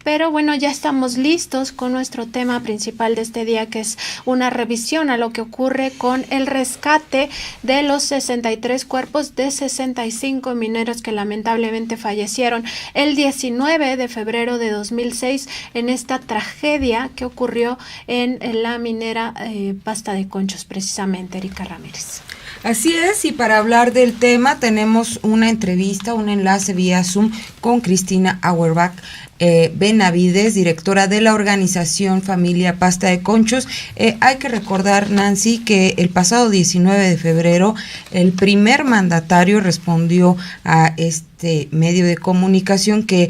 pero bueno, ya estamos listos con nuestro tema principal de este día, que es una revisión a lo que ocurre con el rescate de los 63 cuerpos de 65 mineros que lamentablemente fallecieron el 19 de febrero de 2006 en esta tragedia que ocurrió en la minera Pasta de Conchos, precisamente, Erika Ramírez. Así es, y para hablar del tema tenemos una entrevista, un enlace vía Zoom con Cristina Auerbach Benavides, directora de la organización Familia Pasta de Conchos. Hay que recordar, Nancy, que el pasado 19 de febrero el primer mandatario respondió a este medio de comunicación que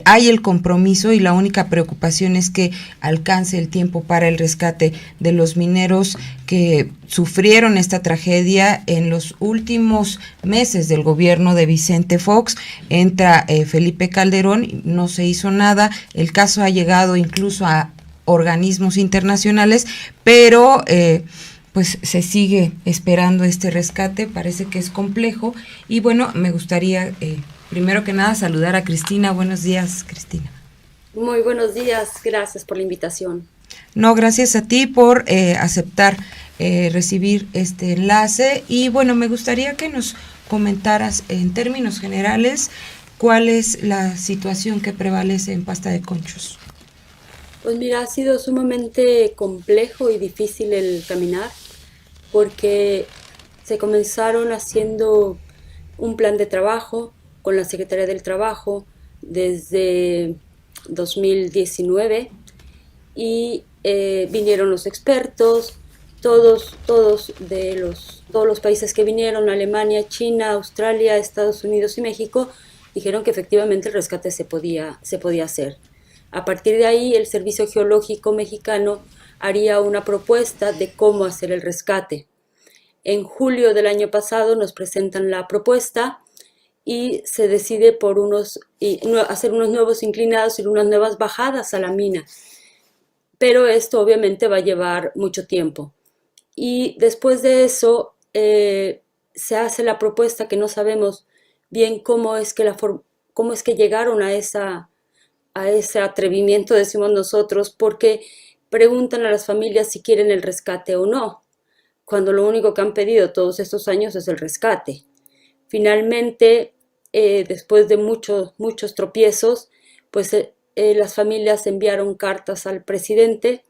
hay el compromiso y la única preocupación es que alcance el tiempo para el rescate de los mineros que sufrieron esta tragedia en los últimos meses del gobierno de Vicente Fox. Entra Felipe Calderón, no se hizo nada, el caso ha llegado incluso a organismos internacionales, pero pues se sigue esperando este rescate, parece que es complejo, y bueno, me gustaría primero que nada saludar a Cristina. Buenos días, Cristina. Muy buenos días, gracias por la invitación. No, gracias a ti por aceptar recibir este enlace, y bueno, me gustaría que nos comentaras en términos generales cuál es la situación que prevalece en Pasta de Conchos. Pues mira, ha sido sumamente complejo y difícil el caminar porque se comenzaron haciendo un plan de trabajo con la Secretaría del Trabajo desde 2019 y vinieron los expertos, todos los países que vinieron, Alemania, China, Australia, Estados Unidos y México, dijeron que efectivamente el rescate se podía hacer. A partir de ahí, el Servicio Geológico Mexicano haría una propuesta de cómo hacer el rescate. En julio del año pasado nos presentan la propuesta y se decide por hacer unos nuevos inclinados y unas nuevas bajadas a la mina. Pero esto obviamente va a llevar mucho tiempo. Y después de eso se hace la propuesta que no sabemos bien cómo es que llegaron a ese atrevimiento, decimos nosotros, porque preguntan a las familias si quieren el rescate o no, cuando lo único que han pedido todos estos años es el rescate. Finalmente, después de muchos tropiezos, pues las familias enviaron cartas al presidente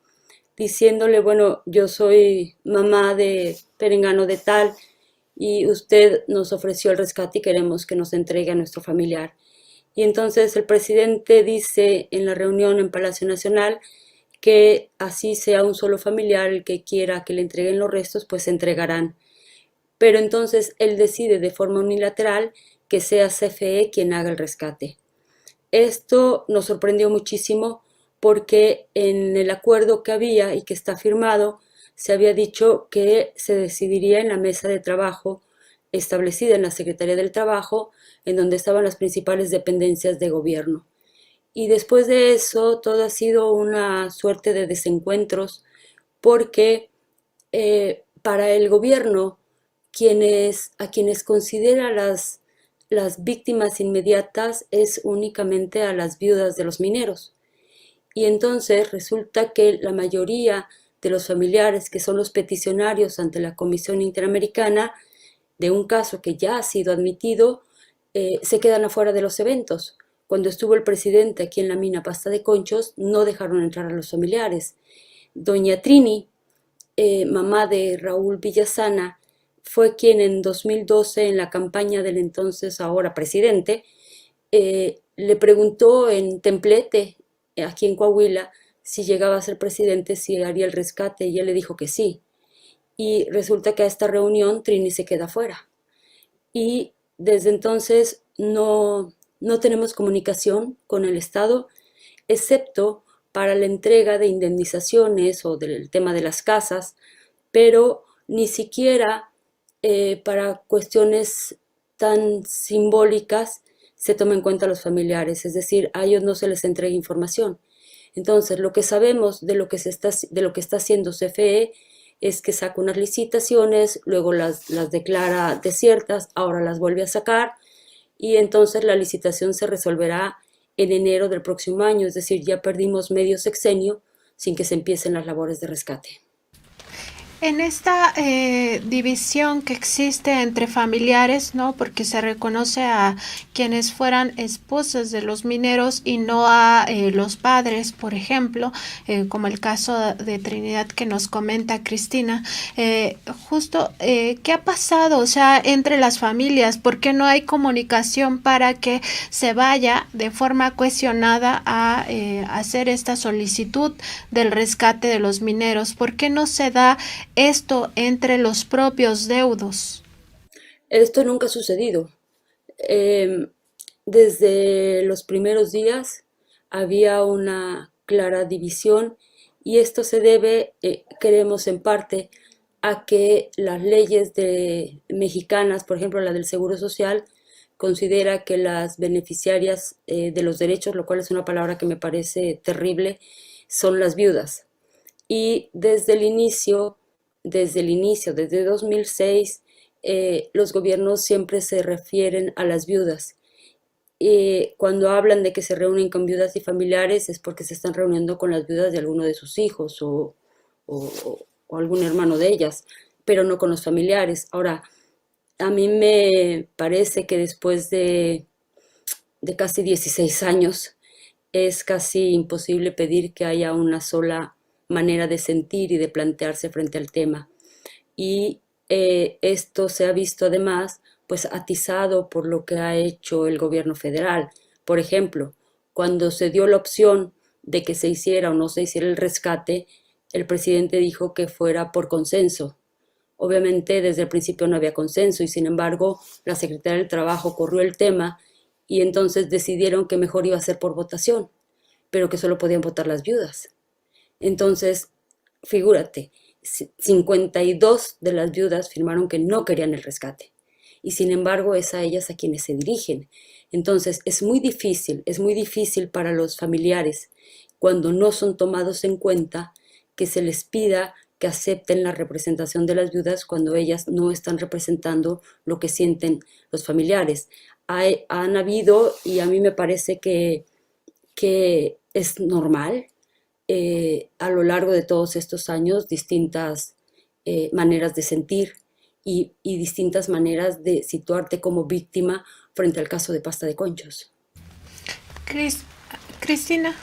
diciéndole, bueno, yo soy mamá de perengano de tal y usted nos ofreció el rescate y queremos que nos entregue a nuestro familiar. Y entonces el presidente dice en la reunión en Palacio Nacional que así sea un solo familiar el que quiera que le entreguen los restos, pues se entregarán. Pero entonces él decide de forma unilateral que sea CFE quien haga el rescate. Esto nos sorprendió muchísimo porque en el acuerdo que había y que está firmado se había dicho que se decidiría en la mesa de trabajo establecida en la Secretaría del Trabajo, en donde estaban las principales dependencias de gobierno. Y después de eso todo ha sido una suerte de desencuentros porque para el gobierno a quienes considera las víctimas inmediatas es únicamente a las viudas de los mineros. Y entonces resulta que la mayoría de los familiares que son los peticionarios ante la Comisión Interamericana de un caso que ya ha sido admitido, se quedan afuera de los eventos. Cuando estuvo el presidente aquí en la mina Pasta de Conchos, no dejaron entrar a los familiares. Doña Trini, mamá de Raúl Villasana, fue quien en 2012, en la campaña del entonces ahora presidente, le preguntó en Templete, aquí en Coahuila, si llegaba a ser presidente, si haría el rescate, y él le dijo que sí. Y resulta que a esta reunión Trini se queda fuera. Y desde entonces no tenemos comunicación con el Estado, excepto para la entrega de indemnizaciones o del tema de las casas, pero ni siquiera para cuestiones tan simbólicas se toma en cuenta a los familiares, es decir, a ellos no se les entrega información. Entonces, lo que sabemos de lo que está haciendo CFE es que saca unas licitaciones, luego las declara desiertas, ahora las vuelve a sacar y entonces la licitación se resolverá en enero del próximo año, es decir, ya perdimos medio sexenio sin que se empiecen las labores de rescate. En esta división que existe entre familiares, ¿no? Porque se reconoce a quienes fueran esposas de los mineros y no a los padres, por ejemplo, como el caso de Trinidad que nos comenta Cristina. ¿Qué ha pasado? O sea, entre las familias, ¿por qué no hay comunicación para que se vaya de forma cohesionada a hacer esta solicitud del rescate de los mineros? ¿Por qué no se da esto entre los propios deudos? Esto nunca ha sucedido. Desde los primeros días había una clara división y esto se debe, creemos en parte, a que las leyes mexicanas, por ejemplo la del Seguro Social, considera que las beneficiarias de los derechos, lo cual es una palabra que me parece terrible, son las viudas. Y desde 2006, los gobiernos siempre se refieren a las viudas. Cuando hablan de que se reúnen con viudas y familiares es porque se están reuniendo con las viudas de alguno de sus hijos o algún hermano de ellas, pero no con los familiares. Ahora, a mí me parece que después de casi 16 años es casi imposible pedir que haya una sola manera de sentir y de plantearse frente al tema. Y esto se ha visto además pues atizado por lo que ha hecho el gobierno federal. Por ejemplo, cuando se dio la opción de que se hiciera o no se hiciera el rescate, el presidente dijo que fuera por consenso. Obviamente desde el principio no había consenso y sin embargo la Secretaría del Trabajo corrió el tema y entonces decidieron que mejor iba a ser por votación, pero que solo podían votar las viudas. Entonces, figúrate, 52 de las viudas firmaron que no querían el rescate y sin embargo es a ellas a quienes se dirigen. Entonces es muy difícil para los familiares cuando no son tomados en cuenta que se les pida que acepten la representación de las viudas cuando ellas no están representando lo que sienten los familiares. Han habido, y a mí me parece que es normal, a lo largo de todos estos años, distintas maneras de sentir y distintas maneras de situarte como víctima frente al caso de Pasta de Conchos. Cristina.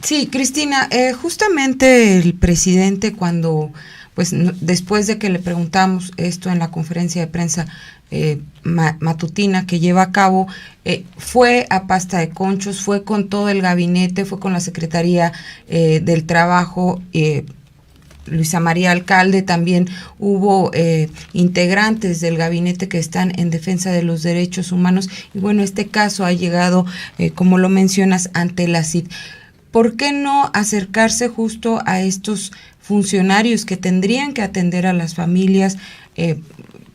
Sí, Cristina, justamente el presidente cuando, pues después de que le preguntamos esto en la conferencia de prensa matutina que lleva a cabo, fue a Pasta de Conchos, fue con todo el gabinete, fue con la Secretaría del Trabajo, Luisa María Alcalde, también hubo integrantes del gabinete que están en defensa de los derechos humanos y bueno, este caso ha llegado, como lo mencionas, ante la CID. ¿Por qué no acercarse justo a estos funcionarios que tendrían que atender a las familias,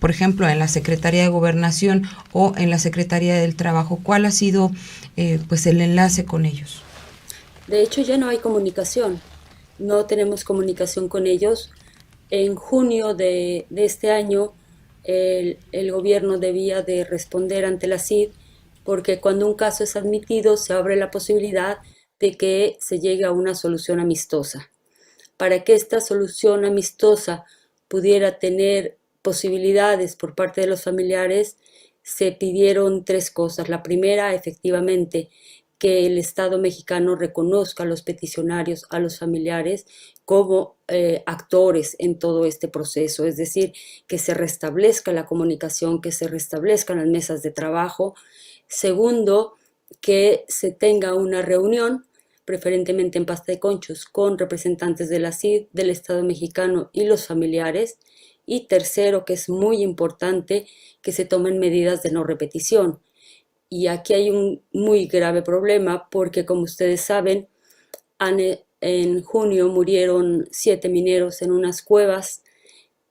por ejemplo, en la Secretaría de Gobernación o en la Secretaría del Trabajo? ¿Cuál ha sido pues el enlace con ellos? De hecho, ya no hay comunicación. No tenemos comunicación con ellos. En junio de este año, el gobierno debía de responder ante la CID porque cuando un caso es admitido se abre la posibilidad de que se llegue a una solución amistosa. Para que esta solución amistosa pudiera tener posibilidades por parte de los familiares, se pidieron 3 cosas. La primera, efectivamente, que el Estado mexicano reconozca a los peticionarios, a los familiares, como actores en todo este proceso, es decir, que se restablezca la comunicación, que se restablezcan las mesas de trabajo. Segundo, que se tenga una reunión, preferentemente en Pasta de Conchos, con representantes de la CID, del Estado mexicano y los familiares. Y tercero, que es muy importante, que se tomen medidas de no repetición. Y aquí hay un muy grave problema porque, como ustedes saben, en junio murieron 7 mineros en unas cuevas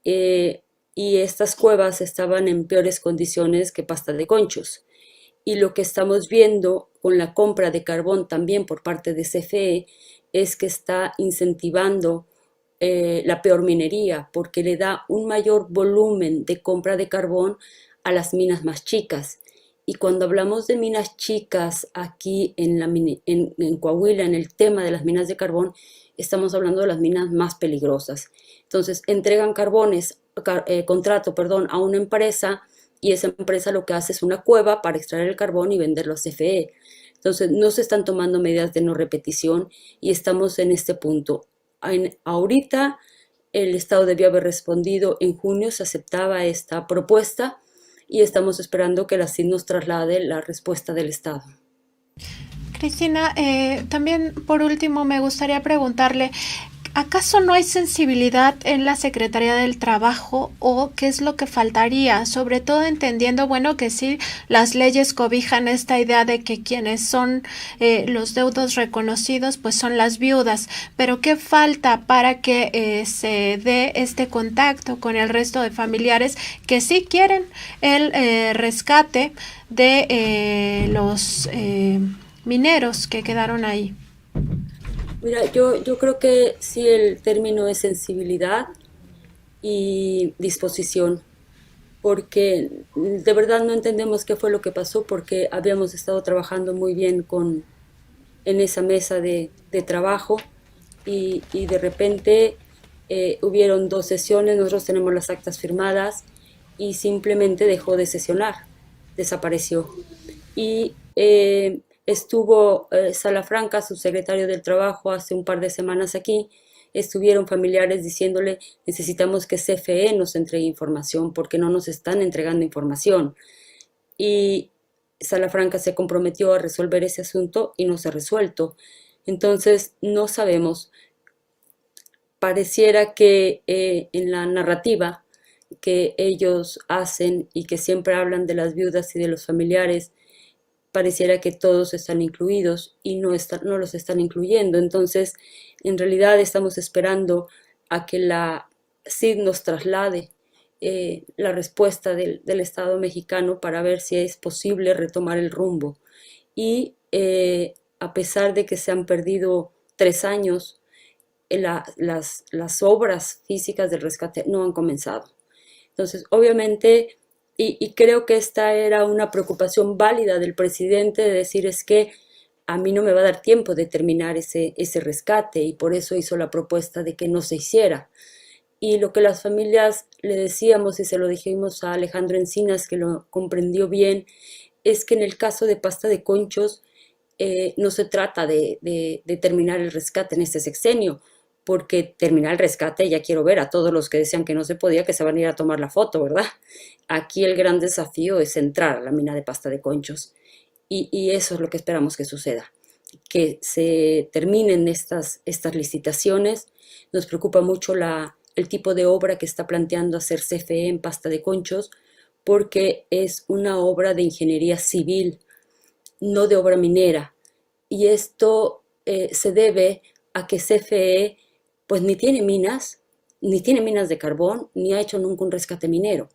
y estas cuevas estaban en peores condiciones que Pasta de Conchos. Y lo que estamos viendo con la compra de carbón también por parte de CFE es que está incentivando la peor minería porque le da un mayor volumen de compra de carbón a las minas más chicas Y cuando hablamos de minas chicas aquí en Coahuila, en el tema de las minas de carbón, estamos hablando de las minas más peligrosas. Entonces, entregan contrato, perdón, a una empresa y esa empresa lo que hace es una cueva para extraer el carbón y venderlo a CFE. Entonces, no se están tomando medidas de no repetición y estamos en este punto. Ahorita el Estado debió haber respondido en junio, se aceptaba esta propuesta y estamos esperando que la CID nos traslade la respuesta del Estado. Cristina, también por último me gustaría preguntarle, ¿acaso no hay sensibilidad en la Secretaría del Trabajo o qué es lo que faltaría? Sobre todo entendiendo, bueno, que sí, las leyes cobijan esta idea de que quienes son los deudos reconocidos, pues son las viudas, pero ¿qué falta para que se dé este contacto con el resto de familiares que sí quieren el rescate de los mineros que quedaron ahí? Mira, yo creo que sí el término es sensibilidad y disposición, porque de verdad no entendemos qué fue lo que pasó, porque habíamos estado trabajando muy bien en esa mesa de trabajo y de repente hubieron 2 sesiones, nosotros tenemos las actas firmadas y simplemente dejó de sesionar, desapareció. Y estuvo Salafranca, subsecretario del Trabajo, hace un par de semanas aquí. Estuvieron familiares diciéndole, necesitamos que CFE nos entregue información porque no nos están entregando información. Y Salafranca se comprometió a resolver ese asunto y no se ha resuelto. Entonces, no sabemos. Pareciera que en la narrativa que ellos hacen y que siempre hablan de las viudas y de los familiares, pareciera que todos están incluidos y no los están incluyendo. Entonces, en realidad estamos esperando a que la CID nos traslade la respuesta del Estado mexicano para ver si es posible retomar el rumbo. Y a pesar de que se han perdido 3 años, las obras físicas del rescate no han comenzado. Entonces, obviamente, y creo que esta era una preocupación válida del presidente de decir es que a mí no me va a dar tiempo de terminar ese rescate y por eso hizo la propuesta de que no se hiciera. Y lo que las familias le decíamos y se lo dijimos a Alejandro Encinas, que lo comprendió bien, es que en el caso de Pasta de Conchos no se trata de terminar el rescate en este sexenio, porque terminar el rescate ya quiero ver a todos los que decían que no se podía, que se van a ir a tomar la foto, ¿verdad? Aquí el gran desafío es entrar a la mina de Pasta de Conchos y eso es lo que esperamos que suceda, que se terminen estas licitaciones. Nos preocupa mucho el tipo de obra que está planteando hacer CFE en Pasta de Conchos, porque es una obra de ingeniería civil, no de obra minera, y esto se debe a que CFE pues ni tiene minas de carbón, ni ha hecho nunca un rescate minero.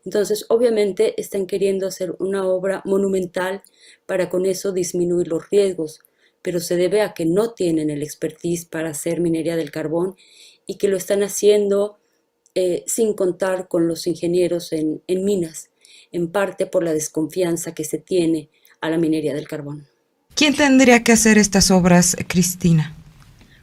Entonces, obviamente, están queriendo hacer una obra monumental para con eso disminuir los riesgos, pero se debe a que no tienen el expertise para hacer minería del carbón y que lo están haciendo sin contar con los ingenieros en minas, en parte por la desconfianza que se tiene a la minería del carbón. ¿Quién tendría que hacer estas obras, Cristina?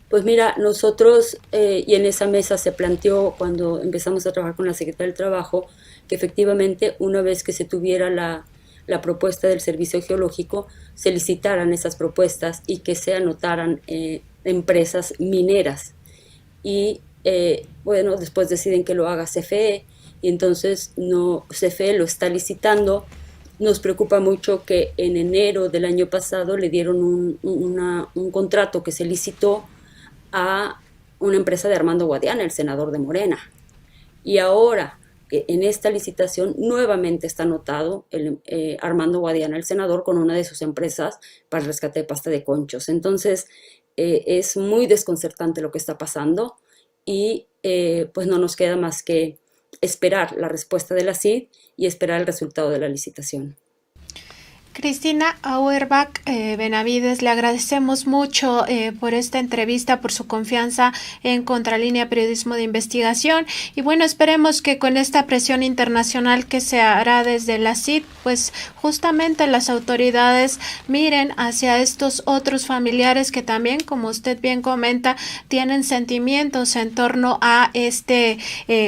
Pues mira, nosotros, y en esa mesa se planteó cuando empezamos a trabajar con la Secretaría del Trabajo, que efectivamente una vez que se tuviera la propuesta del Servicio Geológico, se licitaran esas propuestas y que se anotaran empresas mineras. Y bueno, después deciden que lo haga CFE y entonces CFE lo está licitando. Nos preocupa mucho que en enero del año pasado le dieron un contrato que se licitó a una empresa de Armando Guadiana, el senador de Morena. Y ahora, en esta licitación, nuevamente está anotado Armando Guadiana, el senador, con una de sus empresas para el rescate de Pasta de Conchos. Entonces, es muy desconcertante lo que está pasando y pues no nos queda más que esperar la respuesta de la CID y esperar el resultado de la licitación. Cristina Auerbach Benavides, le agradecemos mucho por esta entrevista, por su confianza en Contralínea Periodismo de Investigación, y bueno, esperemos que con esta presión internacional que se hará desde la CID, pues justamente las autoridades miren hacia estos otros familiares que también, como usted bien comenta, tienen sentimientos en torno a este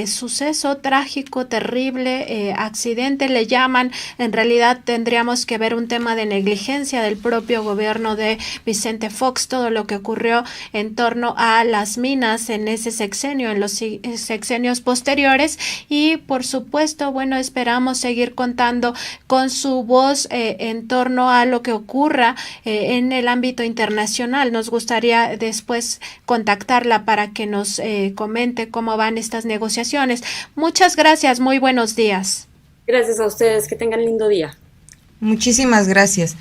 suceso trágico, terrible, accidente le llaman. En realidad tendríamos que ver un tema de negligencia del propio gobierno de Vicente Fox, todo lo que ocurrió en torno a las minas en ese sexenio, en los sexenios posteriores, y por supuesto, bueno, esperamos seguir contando con su voz en torno a lo que ocurra en el ámbito internacional. Nos gustaría después contactarla para que nos comente cómo van estas negociaciones. Muchas gracias, muy buenos días. Gracias a ustedes, que tengan lindo día. Muchísimas gracias.